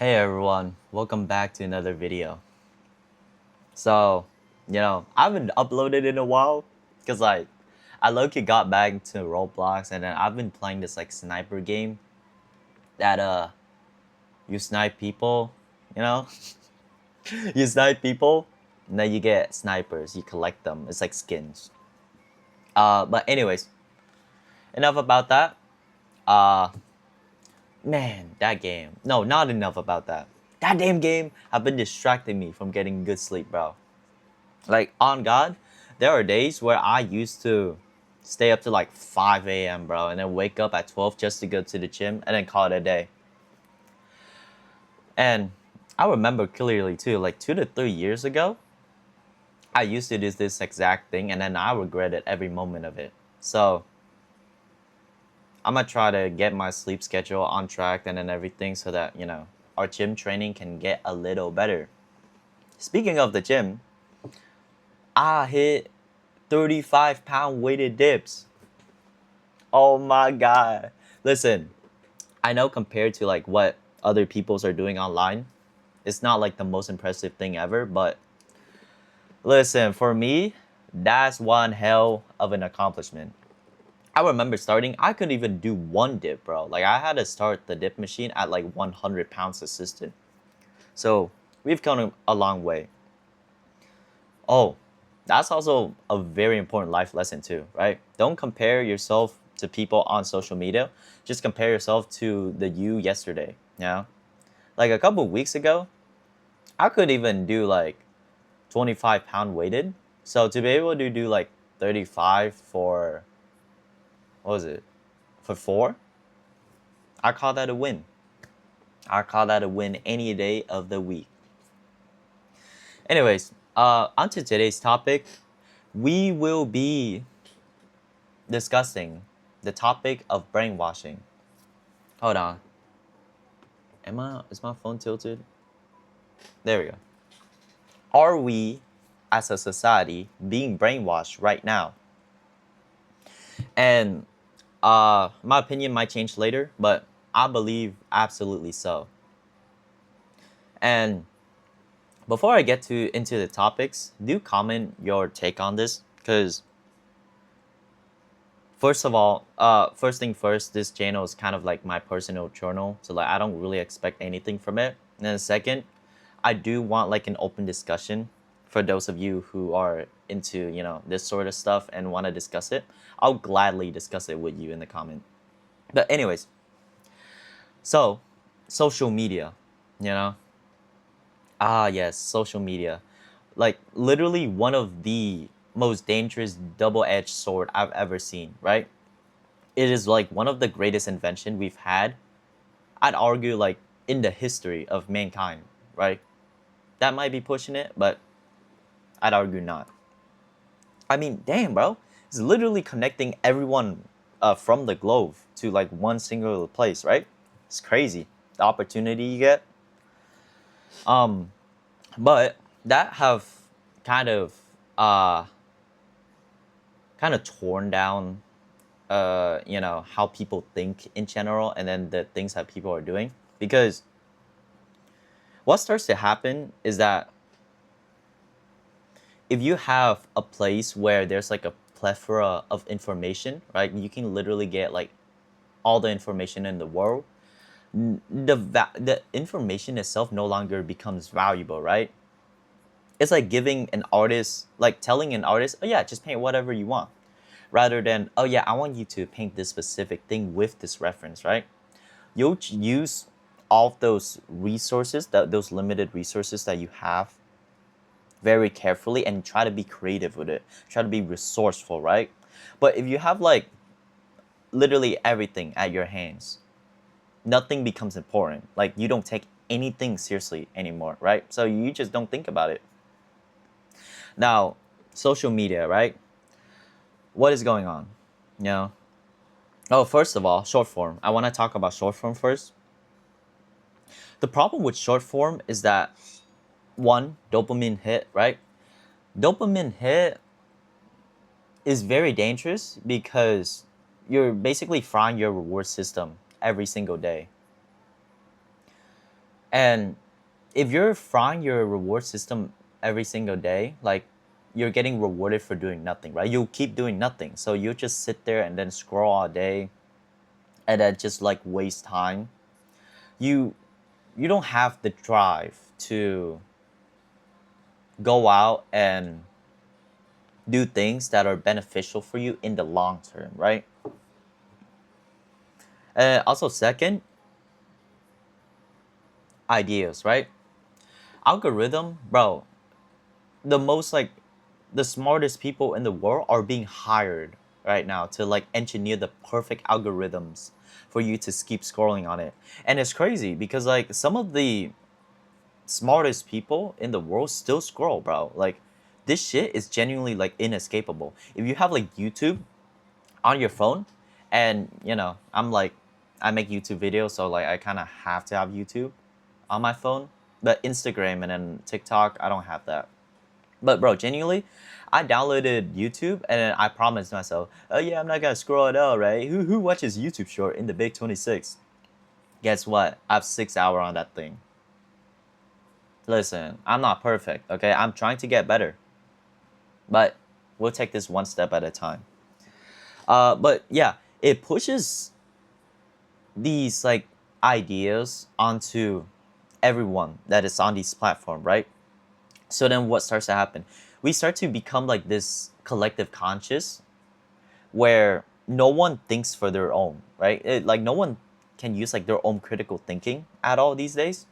Hey everyone, welcome back to another video. So, I haven't uploaded in a while because I low-key got back to Roblox and then I've been playing this sniper game that you snipe people, you know? You snipe people and then you get snipers, you collect them. It's like skins. But anyways, enough about that. Uh Man, that game. No, not enough about that. That damn game have been distracting me from getting good sleep, bro. Like, on God, there are days where I used to stay up to like 5 a.m., bro, and then wake up at 12 just to go to the gym and then call it a day. And I remember clearly too, like 2 to 3 years ago, I used to do this exact thing and then I regretted every moment of it. So I'm gonna try to get my sleep schedule on track and then everything so that, our gym training can get a little better. Speaking of the gym, I hit 35-pound weighted dips. Oh my God. Listen, I know compared to like what other peoples are doing online, it's not like the most impressive thing ever, but listen, for me, that's one hell of an accomplishment. I remember starting, I couldn't even do one dip, bro. Like I had to start the dip machine at like 100 pounds assisted. So we've come a long way. Oh, that's also a very important life lesson too, right? Don't compare yourself to people on social media. Just compare yourself to the you yesterday. Yeah. Like a couple weeks ago, I could even do like 25-pound weighted. So to be able to do like 35 for what was it? For four? I call that a win. I call that a win any day of the week. Anyways, on to today's topic. We will be discussing the topic of brainwashing. Hold on. Is my phone tilted? There we go. Are we as a society being brainwashed right now? And my opinion might change later, but I believe absolutely so. And before I get into the topics, do comment your take on this because first of all, first thing first, this channel is kind of like my personal journal, so like I don't really expect anything from it. And then second, I do want like an open discussion for those of you who are into, this sort of stuff and want to discuss it. I'll gladly discuss it with you in the comment. But anyways, so social media, you know? Ah, yes, social media. Like literally one of the most dangerous double-edged sword I've ever seen, right? It is like one of the greatest invention we've had. I'd argue like in the history of mankind, right? That might be pushing it, but I'd argue not. I mean, damn, bro. It's literally connecting everyone from the globe to like one single place, right? It's crazy. The opportunity you get. Um, but that have kind of uh kind of torn down how people think in general and then the things that people are doing. Because what starts to happen is that if you have a place where there's like a plethora of information, right? You can literally get like all the information in the world. The information itself no longer becomes valuable, right? It's like giving an artist, like telling an artist, oh yeah, just paint whatever you want, rather than, oh yeah, I want you to paint this specific thing with this reference, right? You'll use all of those resources, those limited resources that you have very carefully and try to be creative with it. Try to be resourceful, right? But if you have like literally everything at your hands, nothing becomes important. Like you don't take anything seriously anymore, right? So you just don't think about it. Now, social media, right? What is going on? You know? Oh, first of all, short form. I want to talk about short form first. The problem with short form is that one, dopamine hit, right? Dopamine hit is very dangerous because you're basically frying your reward system every single day. And if you're frying your reward system every single day, like you're getting rewarded for doing nothing, right? You'll keep doing nothing. So you just sit there and then scroll all day and then just like waste time. You you don't have the drive to go out and do things that are beneficial for you in the long term, right? Also, second, ideas, right? Algorithm, bro, the most like the smartest people in the world are being hired right now to like engineer the perfect algorithms for you to keep scrolling on it. And it's crazy because like some of the smartest people in the world still scroll, bro. Like this shit is genuinely like inescapable. If you have like YouTube on your phone, and I'm like, I make YouTube videos, so like I kind of have to have YouTube on my phone. But Instagram and then TikTok, I don't have that. But bro, genuinely, I downloaded YouTube and then I promised myself, oh yeah, I'm not gonna scroll at all, right? Who watches YouTube short in the big 26? Guess what? I have 6 hours on that thing. Listen, I'm not perfect, okay? I'm trying to get better. But we'll take this one step at a time. But yeah, it pushes these like ideas onto everyone that is on this platform, right? So then what starts to happen? We start to become like this collective conscious where no one thinks for their own, right? Like no one can use like their own critical thinking at all these days.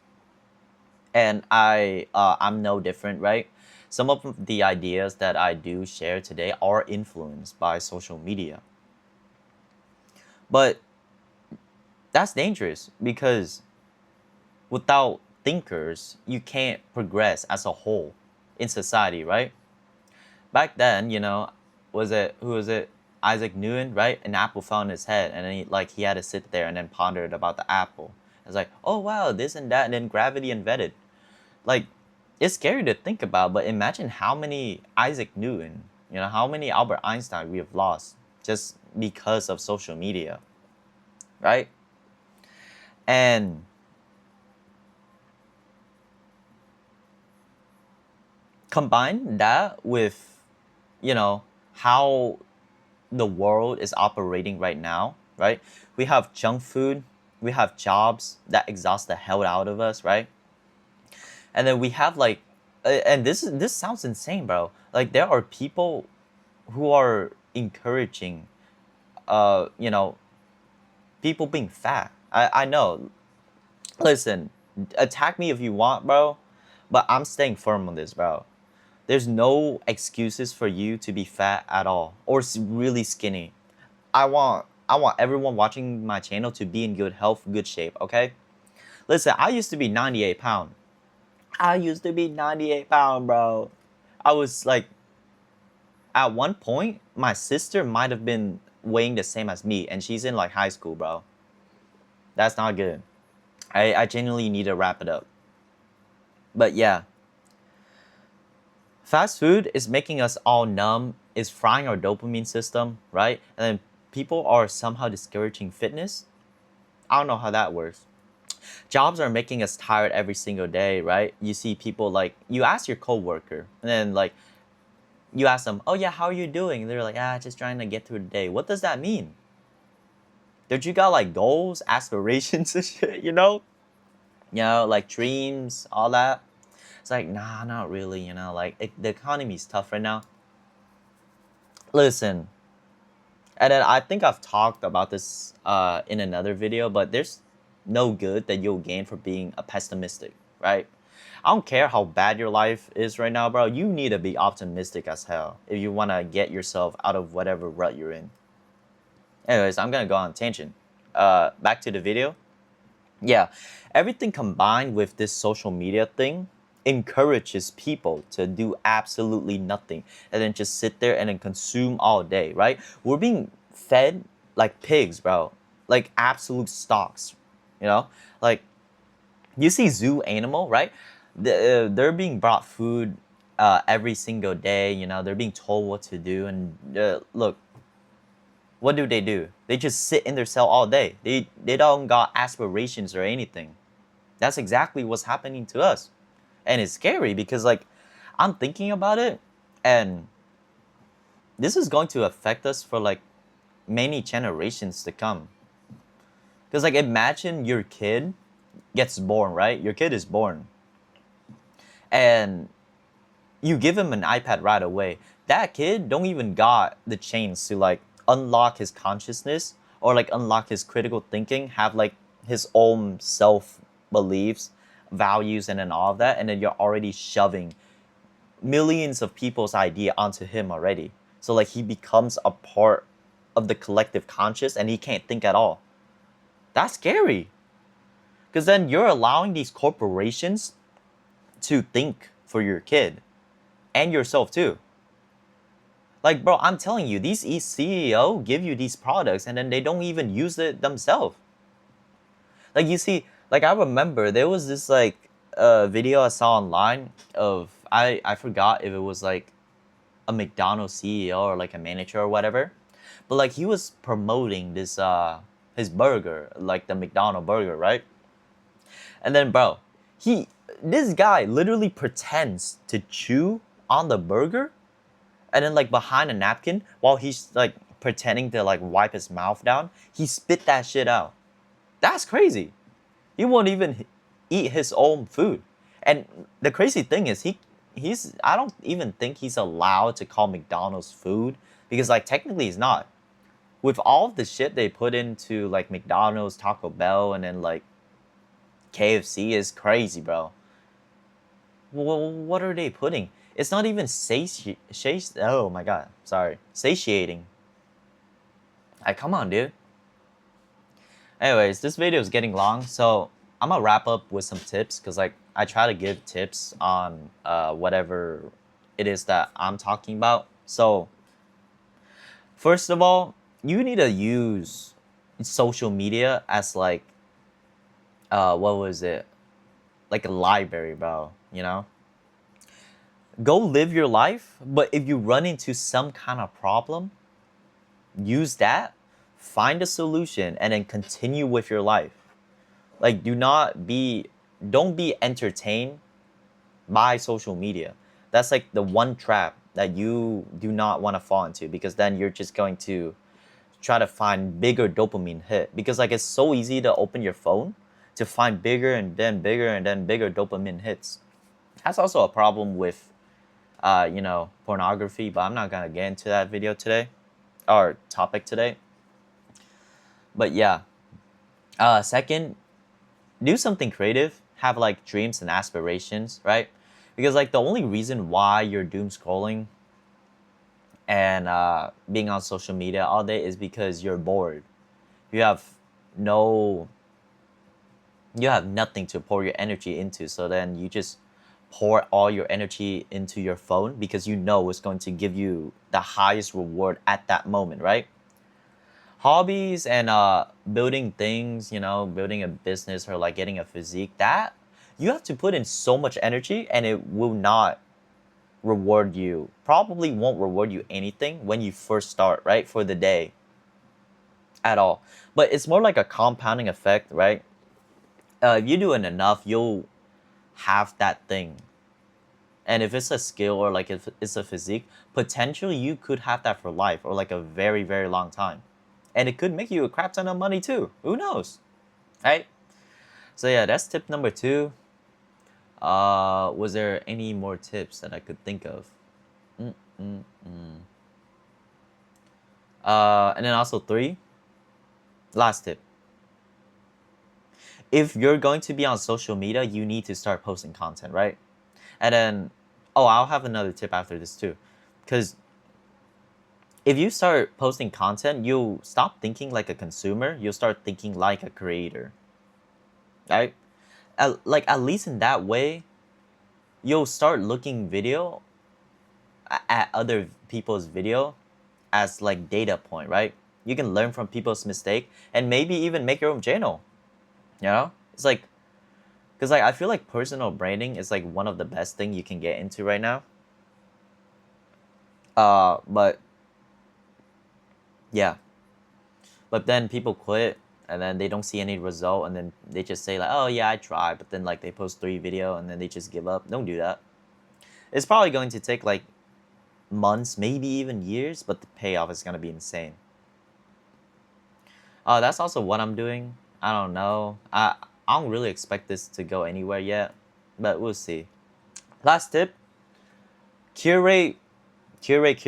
And I'm no different, right? Some of the ideas that I do share today are influenced by social media. But that's dangerous because without thinkers, you can't progress as a whole in society, right? Back then, was it who was it? Isaac Newton, right? An apple fell on his head, and then he had to sit there and then pondered about the apple. It's like, oh wow, this and that, and then gravity invented. Like, it's scary to think about, but imagine how many Isaac Newton, how many Albert Einstein we have lost just because of social media, right? And combine that with, how the world is operating right now, right? We have junk food, we have jobs that exhaust the hell out of us, right? And then we have like, and this sounds insane, bro. Like there are people who are encouraging, uh, you know, people being fat. I know. Listen, attack me if you want, bro, but I'm staying firm on this, bro. There's no excuses for you to be fat at all or really skinny. I want everyone watching my channel to be in good health, good shape, okay? Listen, I used to be 98 pound. I used to be 98 pound, bro. I was like at one point my sister might have been weighing the same as me and she's in like high school, bro. That's not good. I genuinely need to wrap it up. But yeah, fast food is making us all numb, is frying our dopamine system, right? And then people are somehow discouraging fitness. I don't know how that works. Jobs are making us tired every single day, right? You see people like, you ask your coworker, and then like, you ask them, oh yeah, how are you doing? And they're like, just trying to get through the day. What does that mean? Don't you got like goals, aspirations and shit, like dreams, all that? It's like, nah, not really, like the economy's tough right now. Listen, and then I think I've talked about this in another video, but there's no good that you'll gain for being a pessimistic, right? I don't care how bad your life is right now, bro. You need to be optimistic as hell if you want to get yourself out of whatever rut you're in. Anyways, I'm going to go on a tangent. Back to the video. Yeah, everything combined with this social media thing encourages people to do absolutely nothing and then just sit there and then consume all day, right? We're being fed like pigs, bro. Like absolute stocks, you know? Like, you see zoo animal, right? They're being brought food every single day, they're being told what to do. And look, what do? They just sit in their cell all day. They don't got aspirations or anything. That's exactly what's happening to us. And it's scary because like I'm thinking about it, and this is going to affect us for like many generations to come. Because like imagine your kid gets born, right? Your kid is born, and you give him an iPad right away. That kid don't even got the chance to like unlock his consciousness or like unlock his critical thinking, have like his own self beliefs, values, and then all of that, and then you're already shoving millions of people's idea onto him already. So like he becomes a part of the collective conscious and he can't think at all. That's scary. Because then you're allowing these corporations to think for your kid and yourself too. Like, bro, I'm telling you, these CEO give you these products and then they don't even use it themselves. Like, you see, like I remember there was this like video I saw online of I forgot if it was like a McDonald's CEO or like a manager or whatever, but like he was promoting this his burger, like the McDonald burger, right? And then, bro, he this guy literally pretends to chew on the burger, and then like behind a napkin while he's like pretending to like wipe his mouth down, he spit that shit out. That's crazy. He won't even eat his own food. And the crazy thing is he's I don't even think he's allowed to call McDonald's food because like technically he's not. With all of the shit they put into like McDonald's, Taco Bell, and then like KFC is crazy, bro. Well, what are they putting? It's not even oh my god, sorry. Satiating. Like, come on, dude. Anyways, this video is getting long, so I'm gonna wrap up with some tips because like I try to give tips on whatever it is that I'm talking about. So first of all, you need to use social media as like what was it? Like a library, bro. You know? Go live your life, but if you run into some kind of problem, use that, find a solution, and then continue with your life. Like, don't be entertained by social media. That's like the one trap that you do not want to fall into because then you're just going to try to find bigger dopamine hit because like it's so easy to open your phone to find bigger and then bigger and then bigger dopamine hits. That's also a problem with pornography, but I'm not gonna get into that video today or topic today. But yeah, second, do something creative. Have like dreams and aspirations, right? Because like the only reason why you're doom scrolling and being on social media all day is because you're bored. You have no, you have nothing to pour your energy into. So then you just pour all your energy into your phone because you know it's going to give you the highest reward at that moment, right? Hobbies and building things, building a business or like getting a physique, that you have to put in so much energy and it will not reward you. Probably won't reward you anything when you first start, right? For the day at all. But it's more like a compounding effect, right? If you do it enough, you'll have that thing. And if it's a skill or like if it's a physique, potentially you could have that for life or like a very, very long time. And it could make you a crap ton of money too. Who knows? Right? So yeah, that's tip number 2. Was there any more tips that I could think of? And then also 3, last tip. If you're going to be on social media, you need to start posting content, right? And then, I'll have another tip after this too. Because if you start posting content, you'll stop thinking like a consumer. You'll start thinking like a creator, right? Like at least in that way, you'll start looking video at other people's video as like data point, right? You can learn from people's mistake and maybe even make your own channel. It's like, because like I feel like personal branding is like one of the best thing you can get into right now. But yeah, but then people quit and then they don't see any result, and then they just say like, oh yeah, I tried, but then like they post 3 video and then they just give up. Don't do that. It's probably going to take like months, maybe even years, but the payoff is gonna be insane. That's also what I'm doing. I don't know. I don't really expect this to go anywhere yet, but we'll see. Last tip: curate, curate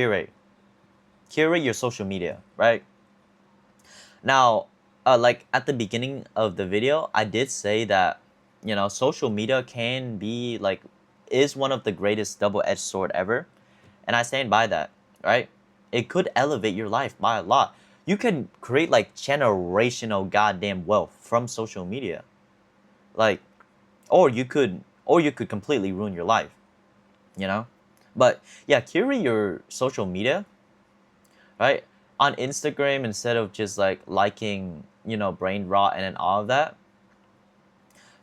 your social media, right? Now, like at the beginning of the video, I did say that, you know, social media can be like, is one of the greatest double-edged sword ever. And I stand by that, right? It could elevate your life by a lot. You can create like generational goddamn wealth from social media. Like, or you could completely ruin your life, you know? But yeah, curate your social media, right? On Instagram, instead of just like liking, you know, brain rot and then all of that,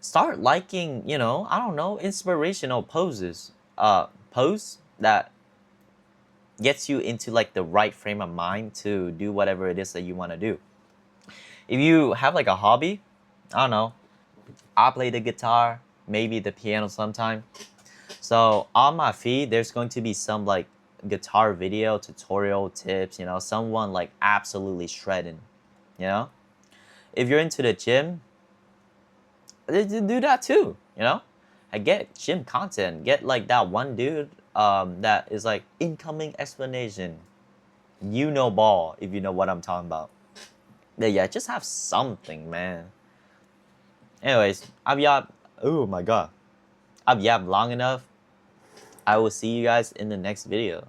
start liking, you know, I don't know, inspirational posts that gets you into like the right frame of mind to do whatever it is that you want to do. If you have like a hobby, I don't know, I play the guitar, maybe the piano sometime. So on my feed, there's going to be some like guitar video tutorial tips, you know, someone like absolutely shredding, you know. If you're into the gym, do that too, you know. I get gym content, get like that one dude that is like incoming explanation, you know, ball, if you know what I'm talking about. But yeah, just have something, man. Anyways, I've yapped. Oh my god, I've yapped long enough. I will see you guys in the next video.